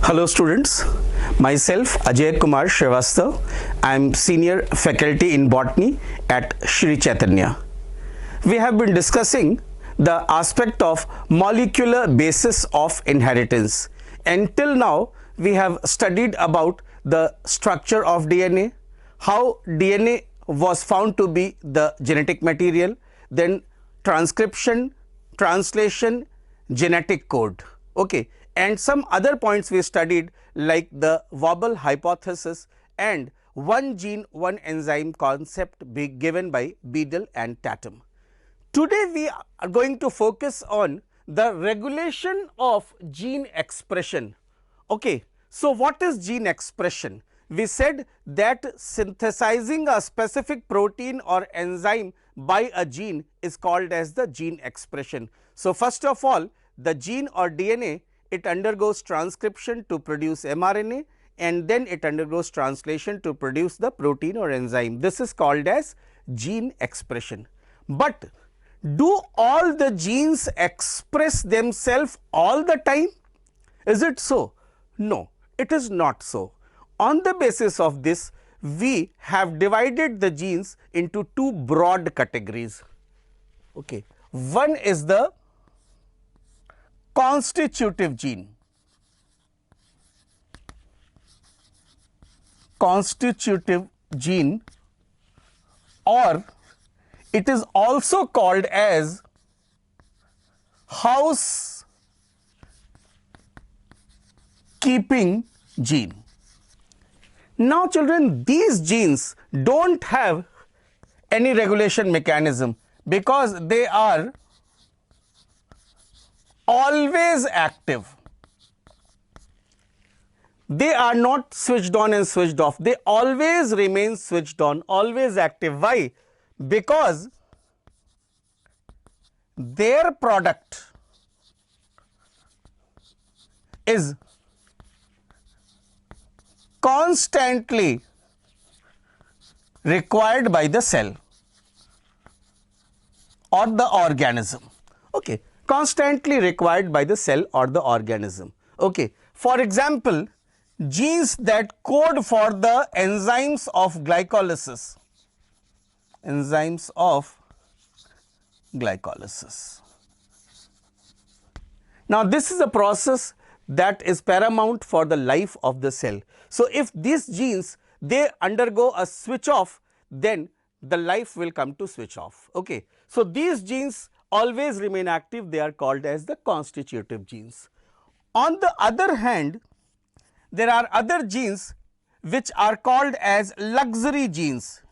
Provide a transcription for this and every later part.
Hello students, myself Ajay Kumar Srivastav. I am senior faculty in botany at Shri Chaitanya. We have been discussing the aspect of molecular basis of inheritance. Until now we have studied about the structure of DNA, how DNA was found to be the genetic material, then transcription, translation, genetic code. Okay, and some other points we studied like the Wobble hypothesis and one gene one enzyme concept given by Beadle and Tatum. Today we are going to focus on the regulation of gene expression. Okay, so what is gene expression? We said that synthesizing a specific protein or enzyme by a gene is called as the gene expression. So first of all, the gene or DNA, it undergoes transcription to produce mRNA and then it undergoes translation to produce the protein or enzyme. This is called as gene expression. But do all the genes express themselves all the time? Is it so? No, it is not so. On the basis of this, we have divided the genes into two broad categories. Okay. One is the constitutive gene. Constitutive gene, or it is also called as house keeping gene. Now children, these genes don't have any regulation mechanism because they are always active. They are not switched on and switched off. They always remain switched on, always active. Why? Because their product is constantly required by the cell or the organism. Okay, constantly required by the cell or the organism. Okay, for example, genes that code for the enzymes of glycolysis. Enzymes of glycolysis. Now, this is a process that is paramount for the life of the cell. So, if these genes they undergo a switch off, then the life will come to switch off. Okay. So, these genes always remain active, they are called as the constitutive genes. On the other hand, there are other genes which are called as luxury genes,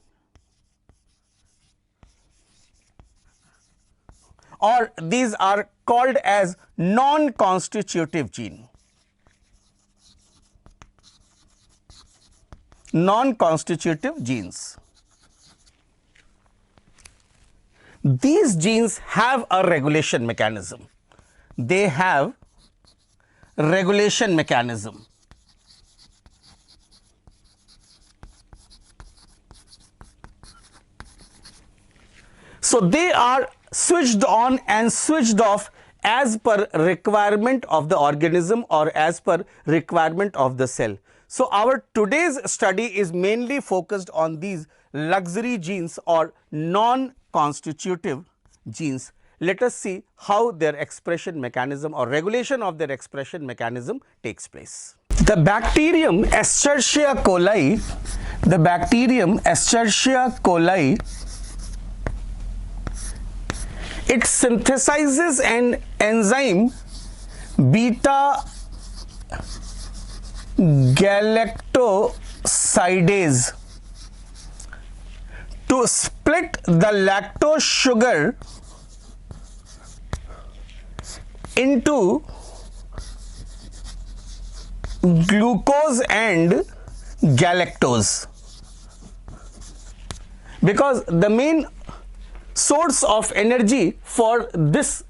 or these are called as non-constitutive gene. Non-constitutive genes. These genes have a regulation mechanism. They have regulation mechanism. So, they are switched on and switched off as per requirement of the organism or as per requirement of the cell. So, our today's study is mainly focused on these luxury genes or non-constitutive genes. Let us see how their expression mechanism or regulation of their expression mechanism takes place. The bacterium Escherichia coli, it synthesizes an enzyme beta galactosidase to split the lactose sugar into glucose and galactose, because the main source of energy for this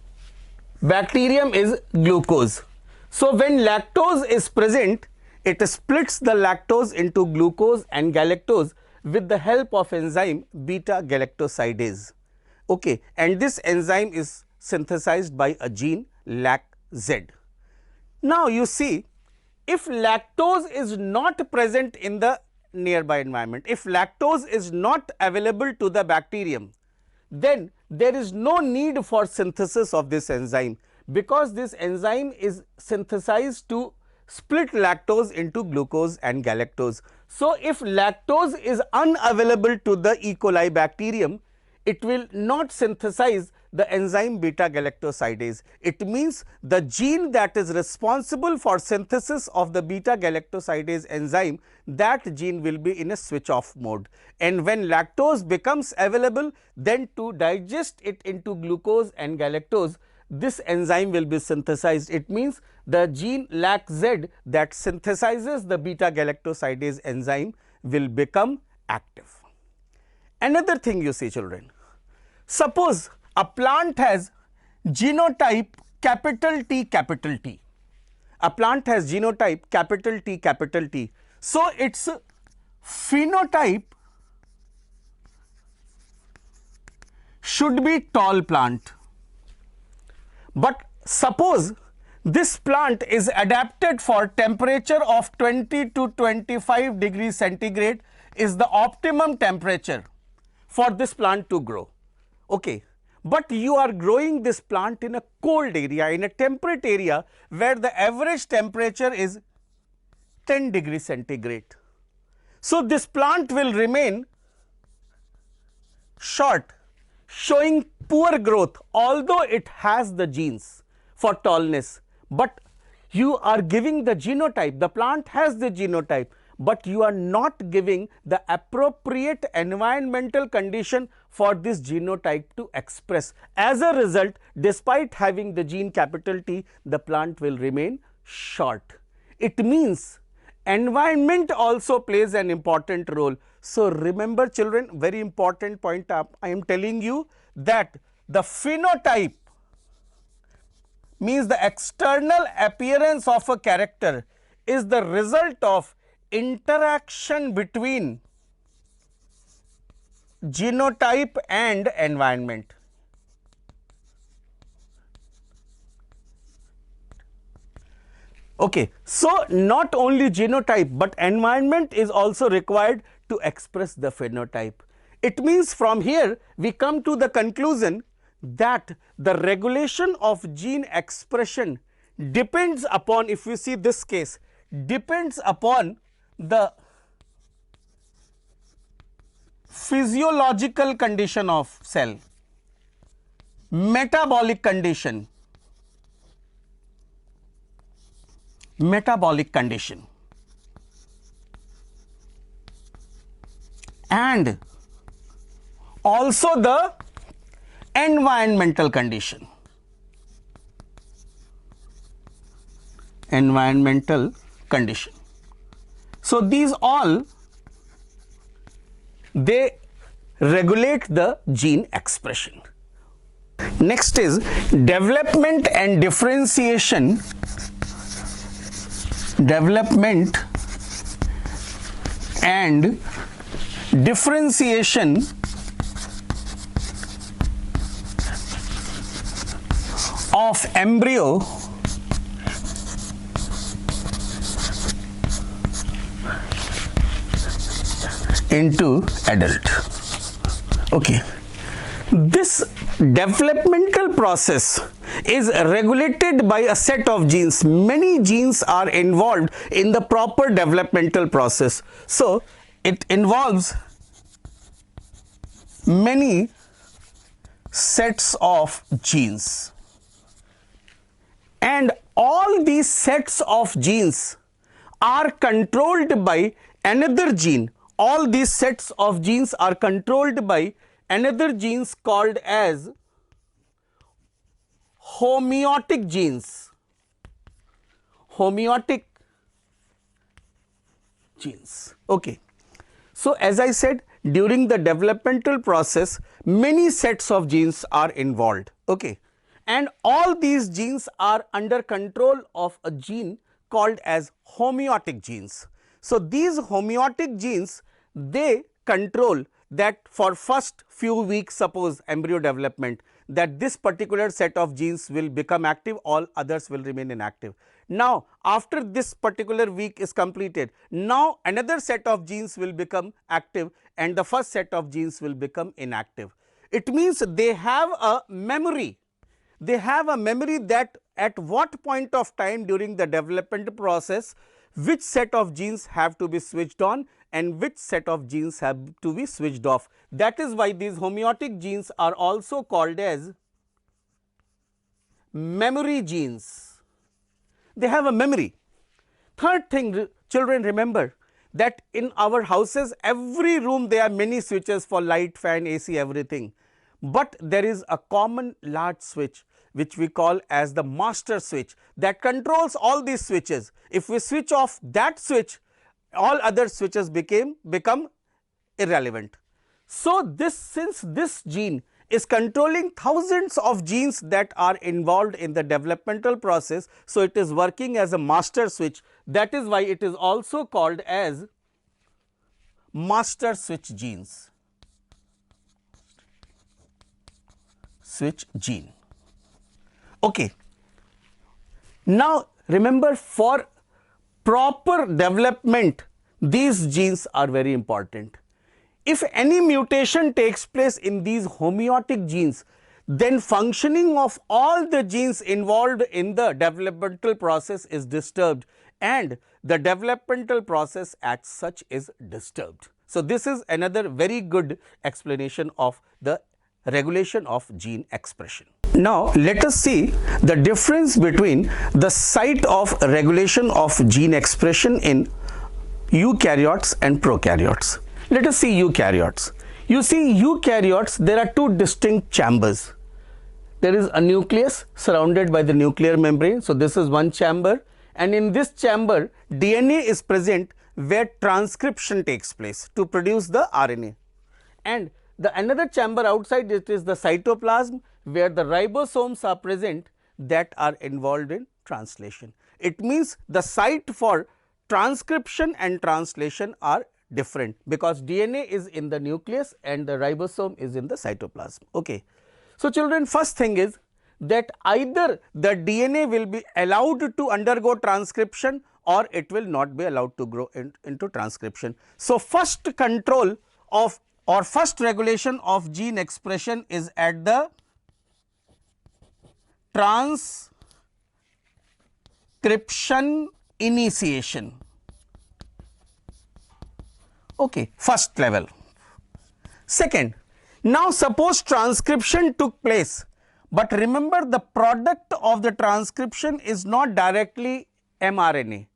bacterium is glucose. So, when lactose is present, it splits the lactose into glucose and galactose with the help of enzyme beta galactosidase. Okay, and this enzyme is synthesized by a gene LAC-Z. Now, you see, if lactose is not present in the nearby environment, if lactose is not available to the bacterium, then there is no need for synthesis of this enzyme, because this enzyme is synthesized to split lactose into glucose and galactose. So, if lactose is unavailable to the E. coli bacterium, it will not synthesize the enzyme beta galactosidase. It means the gene that is responsible for synthesis of the beta galactosidase enzyme, that gene will be in a switch off mode, and when lactose becomes available, then to digest it into glucose and galactose, this enzyme will be synthesized. It means the gene LAC-Z that synthesizes the beta galactosidase enzyme will become active. Another thing you see, children, suppose a plant has genotype capital T capital T. A plant has genotype capital T capital T. So, its phenotype should be tall plant. But suppose this plant is adapted for temperature of 20 to 25 degrees centigrade is the optimum temperature for this plant to grow. Okay. But you are growing this plant in a cold area, in a temperate area where the average temperature is 10 degrees centigrade. So, this plant will remain short, showing poor growth, although it has the genes for tallness, but you are giving the genotype, the plant has the genotype, but you are not giving the appropriate environmental condition for this genotype to express. As a result, despite having the gene capital T, the plant will remain short. It means environment also plays an important role. So, remember children, very important point up, I am telling you that the phenotype means the external appearance of a character is the result of interaction between genotype and environment. Okay. So, not only genotype, but environment is also required to express the phenotype. It means from here we come to the conclusion that the regulation of gene expression depends upon, if you see this case, depends upon the physiological condition of cell, metabolic condition, and also the environmental condition. So, these all they regulate the gene expression. Next is development and differentiation. Of embryo into adult. Okay. This developmental process is regulated by a set of genes. Many genes are involved in the proper developmental process. So, it involves many sets of genes, and all these sets of genes are controlled by another gene. All these sets of genes are controlled by another genes called as homeotic genes. Okay. So, as I said, during the developmental process, many sets of genes are involved. Okay. And all these genes are under control of a gene called as homeotic genes. So, these homeotic genes, they control that for first few weeks, suppose embryo development, that this particular set of genes will become active, all others will remain inactive. Now, after this particular week is completed, now another set of genes will become active and the first set of genes will become inactive. It means they have a memory. They have a memory that at what point of time during the development process, which set of genes have to be switched on and which set of genes have to be switched off. That is why these homeotic genes are also called as memory genes. They have a memory. Third thing, children, remember that in our houses, every room there are many switches for light, fan, AC, everything. But there is a common large switch which we call as the master switch that controls all these switches. If we switch off that switch, all other switches become irrelevant. So, since this gene is controlling thousands of genes that are involved in the developmental process, so it is working as a master switch. That is why it is also called as master switch genes. Switch gene. Okay. Now, remember, for proper development, these genes are very important. If any mutation takes place in these homeotic genes, then functioning of all the genes involved in the developmental process is disturbed and the developmental process as such is disturbed. So, this is another very good explanation of the regulation of gene expression. Now, let us see the difference between the site of regulation of gene expression in eukaryotes and prokaryotes. Let us see eukaryotes. You see, eukaryotes, there are two distinct chambers. There is a nucleus surrounded by the nuclear membrane. So, this is one chamber, and in this chamber DNA is present where transcription takes place to produce the RNA, and the another chamber outside it is the cytoplasm where the ribosomes are present that are involved in translation. It means the site for transcription and translation are different because DNA is in the nucleus and the ribosome is in the cytoplasm. Okay. So, children, first thing is that either the DNA will be allowed to undergo transcription or it will not be allowed to grow into transcription. So, first control of or first regulation of gene expression is at the transcription initiation. Okay, first level. Second, now suppose transcription took place, but remember the product of the transcription is not directly mRNA,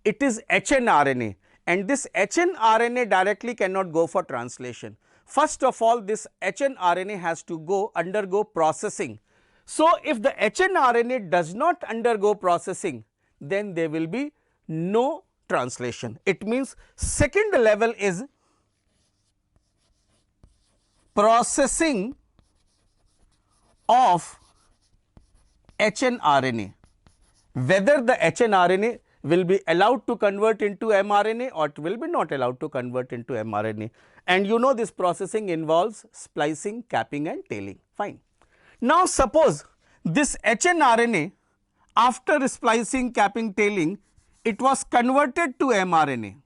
it is hnRNA, and this hnRNA directly cannot go for translation. First of all, this hnRNA has to undergo processing. So, if the hnRNA does not undergo processing, then there will be no translation. It means second level is processing of hnRNA, whether the hnRNA will be allowed to convert into mRNA or it will be not allowed to convert into mRNA. And you know this processing involves splicing, capping and tailing. Fine. Now, suppose this hnRNA after splicing, capping, tailing, it was converted to mRNA.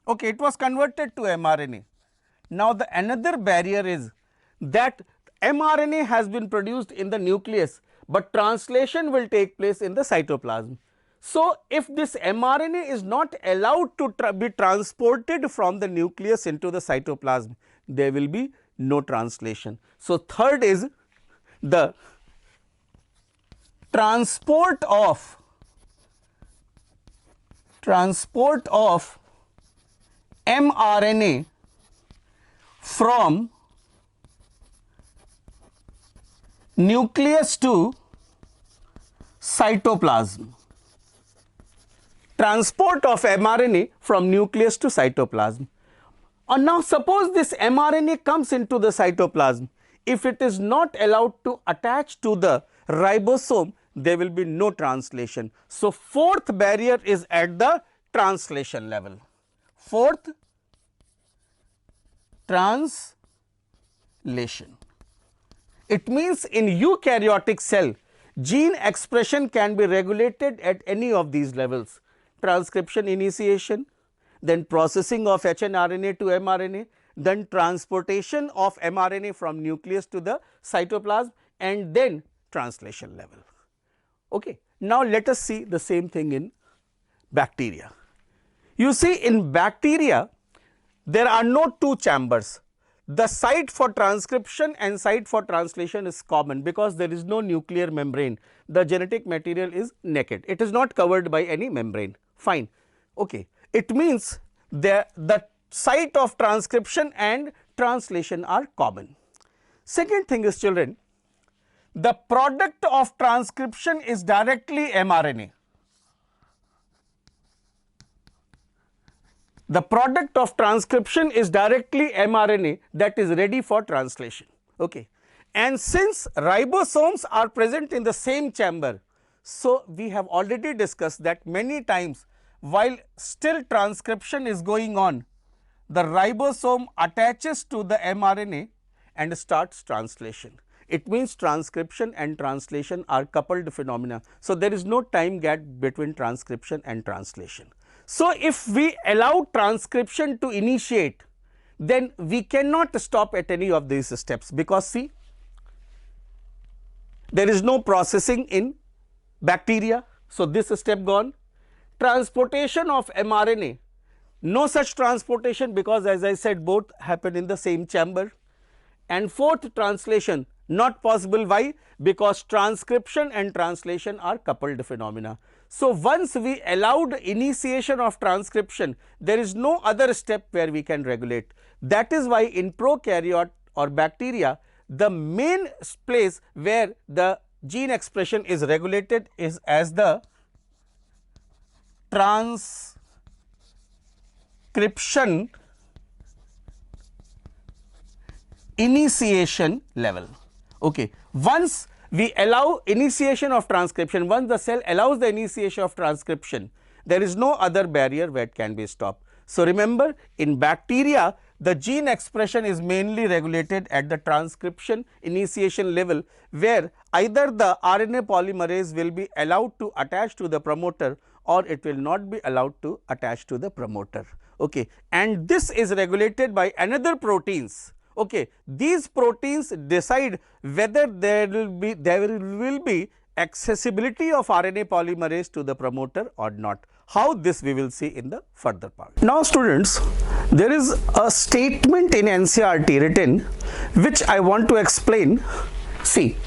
Okay, it was converted to mRNA. Now, the another barrier is that mRNA has been produced in the nucleus, but translation will take place in the cytoplasm. So, if this mRNA is not allowed to be transported from the nucleus into the cytoplasm, there will be no translation. So, third is the transport of mRNA from nucleus to cytoplasm. Transport of mRNA from nucleus to cytoplasm. And now suppose this mRNA comes into the cytoplasm. If it is not allowed to attach to the ribosome, there will be no translation. So, fourth barrier is at the translation level. Fourth, translation. It means in eukaryotic cell, gene expression can be regulated at any of these levels: transcription initiation, then processing of hnRNA to mRNA, then transportation of mRNA from nucleus to the cytoplasm, and then translation level. Okay. Now, let us see the same thing in bacteria. You see, in bacteria there are no two chambers. The site for transcription and site for translation is common because there is no nuclear membrane. The genetic material is naked. It is not covered by any membrane. Fine. Okay. It means the site of transcription and translation are common. Second thing is, children, the product of transcription is directly mRNA. The product of transcription is directly mRNA that is ready for translation. Okay. And since ribosomes are present in the same chamber, so we have already discussed that many times while still transcription is going on, the ribosome attaches to the mRNA and starts translation. It means transcription and translation are coupled phenomena. So, there is no time gap between transcription and translation. So, if we allow transcription to initiate, then we cannot stop at any of these steps, because see, there is no processing in bacteria. So, this step gone. Transportation of mRNA, no such transportation, because as I said both happen in the same chamber. And fourth, translation, not possible. Why? Because transcription and translation are coupled phenomena. So, once we allowed initiation of transcription, there is no other step where we can regulate. That is why in prokaryote or bacteria, the main place where the gene expression is regulated is as the transcription initiation level. Okay. Once we allow initiation of transcription, once the cell allows the initiation of transcription, there is no other barrier where it can be stopped. So, remember, in bacteria the gene expression is mainly regulated at the transcription initiation level, where either the RNA polymerase will be allowed to attach to the promoter or it will not be allowed to attach to the promoter. Okay. And this is regulated by another proteins. Okay. These proteins decide whether there will be accessibility of RNA polymerase to the promoter or not. How, this we will see in the further part. Now, students, there is a statement in NCERT written which I want to explain. See,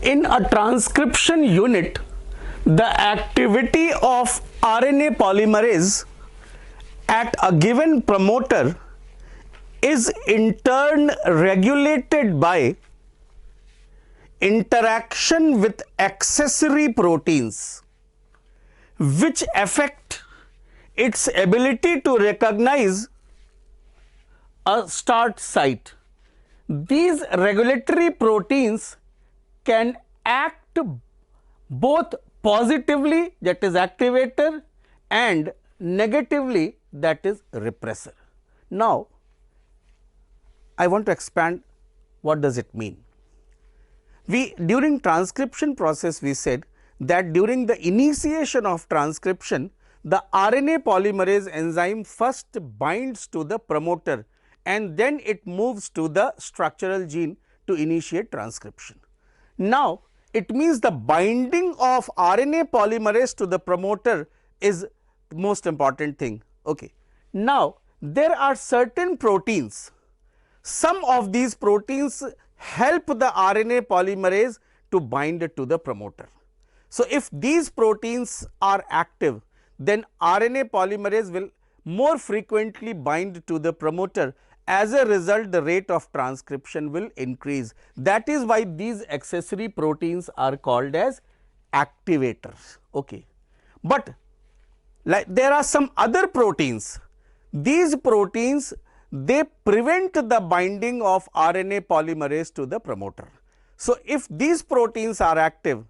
in a transcription unit, the activity of RNA polymerase at a given promoter is in turn regulated by interaction with accessory proteins, which affect its ability to recognize a start site. These regulatory proteins can act both positively, that is activator, and negatively, that is repressor. Now, I want to expand what does it mean. During transcription process, we said that during the initiation of transcription, the RNA polymerase enzyme first binds to the promoter and then it moves to the structural gene to initiate transcription. Now, it means the binding of RNA polymerase to the promoter is the most important thing. Okay. Now, there are certain proteins. Some of these proteins help the RNA polymerase to bind to the promoter. So, if these proteins are active, then RNA polymerase will more frequently bind to the promoter. As a result, the rate of transcription will increase. That is why these accessory proteins are called as activators. Okay. But like there are some other proteins. These proteins, they prevent the binding of RNA polymerase to the promoter. So, if these proteins are active,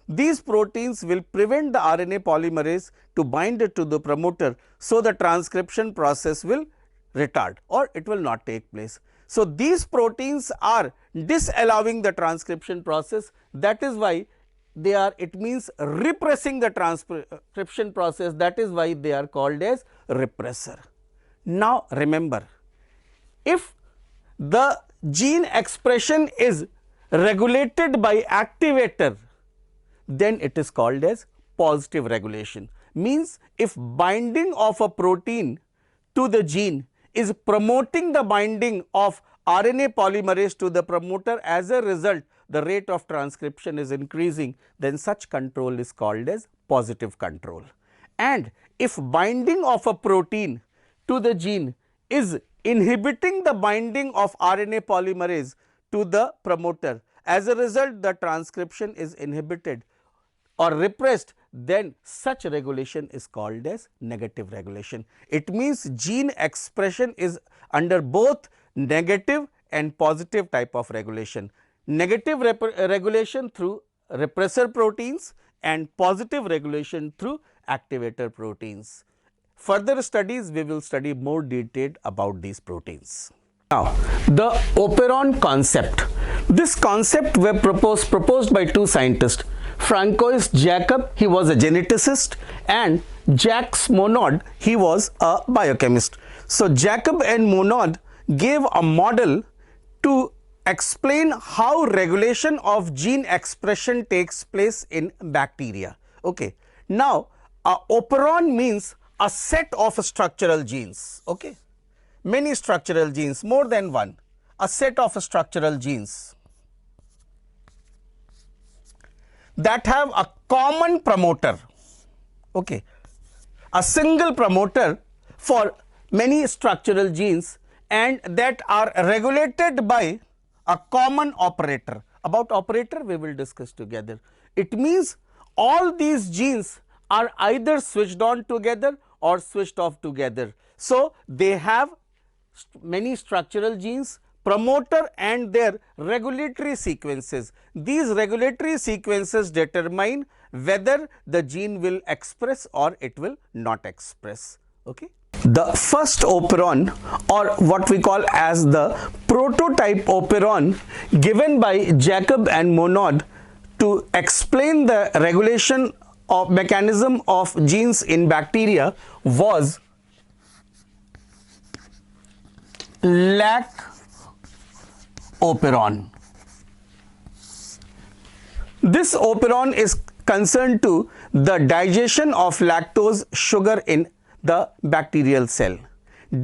these proteins will prevent the RNA polymerase to bind to the promoter. So, the transcription process will retard or it will not take place. So these proteins are disallowing the transcription process. That is why they are, it means repressing the transcription process. That is why they are called as repressor. Now remember, if the gene expression is regulated by activator, then it is called as positive regulation. Means if binding of a protein to the gene is promoting the binding of RNA polymerase to the promoter, as a result the rate of transcription is increasing, then such control is called as positive control. And if binding of a protein to the gene is inhibiting the binding of RNA polymerase to the promoter, as a result the transcription is inhibited or repressed, then such regulation is called as negative regulation. It means gene expression is under both negative and positive type of regulation. Negative regulation through repressor proteins and positive regulation through activator proteins. Further studies, we will study more detailed about these proteins. Now, the operon concept. This concept were proposed by two scientists, Francois Jacob, he was a geneticist, and Jacques Monod, he was a biochemist. So Jacob and Monod gave a model to explain how regulation of gene expression takes place in bacteria. Okay. Now, a operon means a set of structural genes. Okay. Many structural genes, more than one, a set of structural genes that have a common promoter. Okay. A single promoter for many structural genes, and that are regulated by a common operator. About operator we will discuss together. It means all these genes are either switched on together or switched off together. So they have many structural genes, promoter and their regulatory sequences. These regulatory sequences determine whether the gene will express or it will not express. Okay. The first operon, or what we call as the prototype operon, given by Jacob and Monod to explain the regulation of mechanism of genes in bacteria, was lac operon. This operon is concerned to the digestion of lactose sugar in the bacterial cell.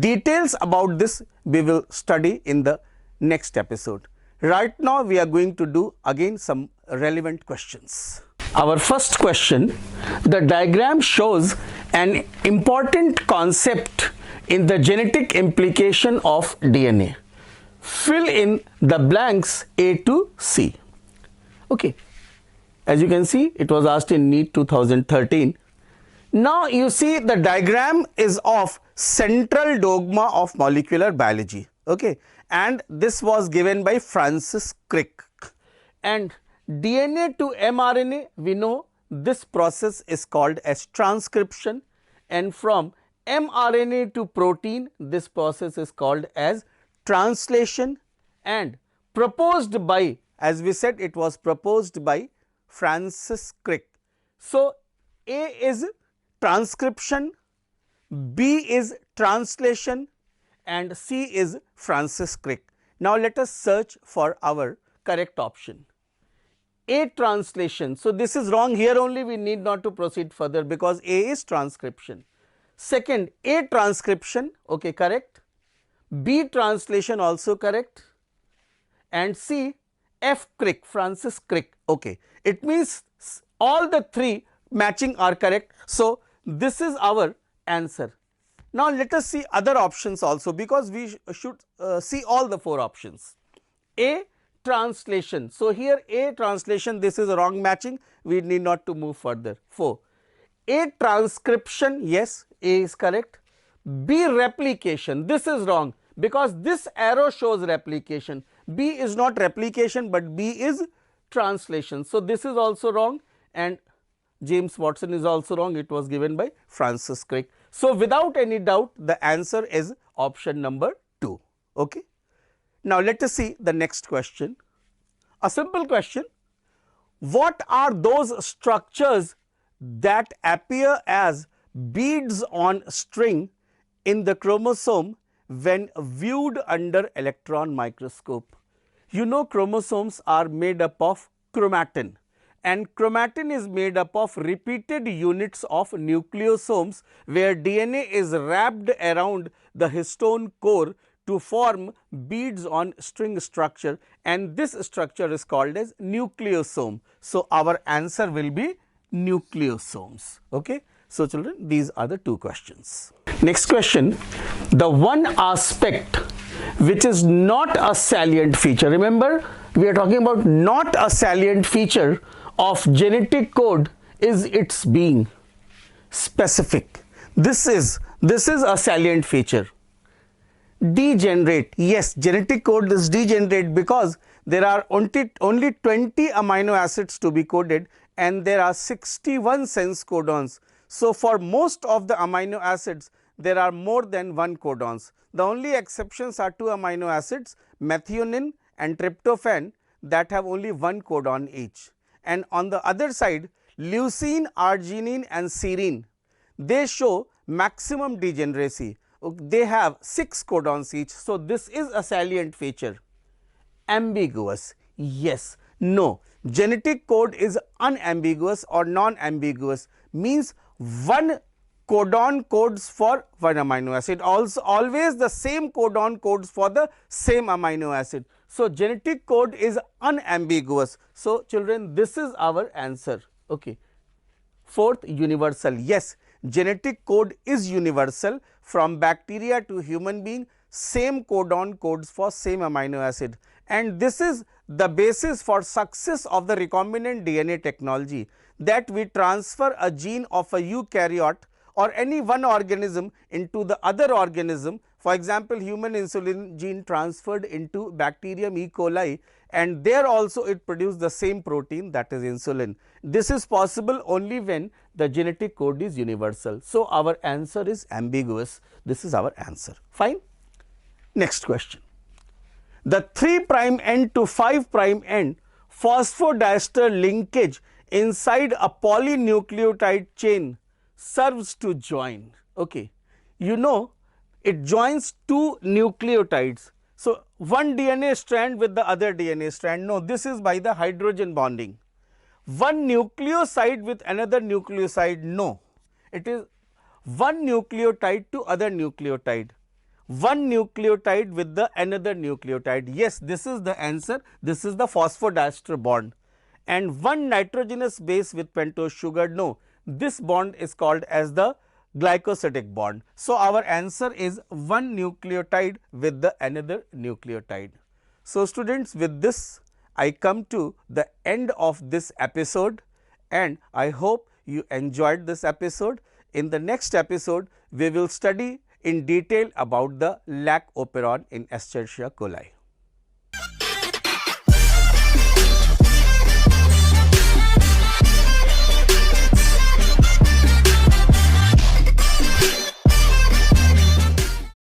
Details about this we will study in the next episode. Right now we are going to do again some relevant questions. Our first question, the diagram shows an important concept in the genetic implication of DNA. Fill in the blanks A to C. Okay. As you can see, it was asked in NEET 2013. Now you see the diagram is of central dogma of molecular biology. Okay. And this was given by Francis Crick. And DNA to mRNA, we know this process is called as transcription, and from mRNA to protein, this process is called as translation, and proposed by, as we said, it was proposed by Francis Crick. So A is transcription, B is translation, and C is Francis Crick. Now let us search for our correct option. A, translation. So this is wrong. Here only we need not to proceed further because A is transcription. Second, A, transcription, okay, correct. B, translation, also correct. And C, F, Crick, Francis Crick, okay. It means all the three matching are correct. So this is our answer. Now let us see other options also, because we should see all the four options. A, translation. So here A, translation, this is a wrong matching, we need not to move further. 4. A, transcription, yes, A is correct. B, replication, this is wrong because this arrow shows replication. B is not replication, but B is translation. So this is also wrong, and James Watson is also wrong, it was given by Francis Crick. So without any doubt the answer is option number 2. Okay. Now, let us see the next question. A simple question. What are those structures that appear as beads on string in the chromosome when viewed under electron microscope? You know, chromosomes are made up of chromatin, and chromatin is made up of repeated units of nucleosomes where DNA is wrapped around the histone core to form beads on string structure, and this structure is called as nucleosome. So, our answer will be nucleosomes. Okay. So, children, these are the two questions. Next question, the one aspect which is not a salient feature, remember we are talking about not a salient feature of genetic code is its being specific. This is a salient feature. Degenerate, yes, genetic code is degenerate because there are only 20 amino acids to be coded and there are 61 sense codons. So, for most of the amino acids there are more than one codons. The only exceptions are two amino acids, methionine and tryptophan, that have only one codon each. And on the other side, leucine, arginine and serine, they show maximum degeneracy. They have 6 codons each. So, this is a salient feature. Ambiguous, yes, no. Genetic code is unambiguous or non-ambiguous, means one codon codes for one amino acid, also always the same codon codes for the same amino acid. So, genetic code is unambiguous. So, children, this is our answer. Okay. Fourth, universal, yes, genetic code is universal from bacteria to human being, same codon codes for same amino acid, and this is the basis for success of the recombinant DNA technology, that we transfer a gene of a eukaryote or any one organism into the other organism. For example, human insulin gene transferred into bacterium E. coli, and there also it produced the same protein, that is insulin. This is possible only when the genetic code is universal. So, our answer is ambiguous. This is our answer. Fine. Next question. The 3' end to 5' end phosphodiester linkage inside a polynucleotide chain serves to join. Okay. You know, it joins two nucleotides. So, one DNA strand with the other DNA strand. No, this is by the hydrogen bonding. One nucleoside with another nucleoside. No, it is one nucleotide to other nucleotide. One nucleotide with the another nucleotide. Yes, this is the answer. This is the phosphodiester bond. And one nitrogenous base with pentose sugar. No, this bond is called as the glycosidic bond. So, our answer is one nucleotide with the another nucleotide. So, students, with this I come to the end of this episode, and I hope you enjoyed this episode. In the next episode, we will study in detail about the lac operon in Escherichia coli.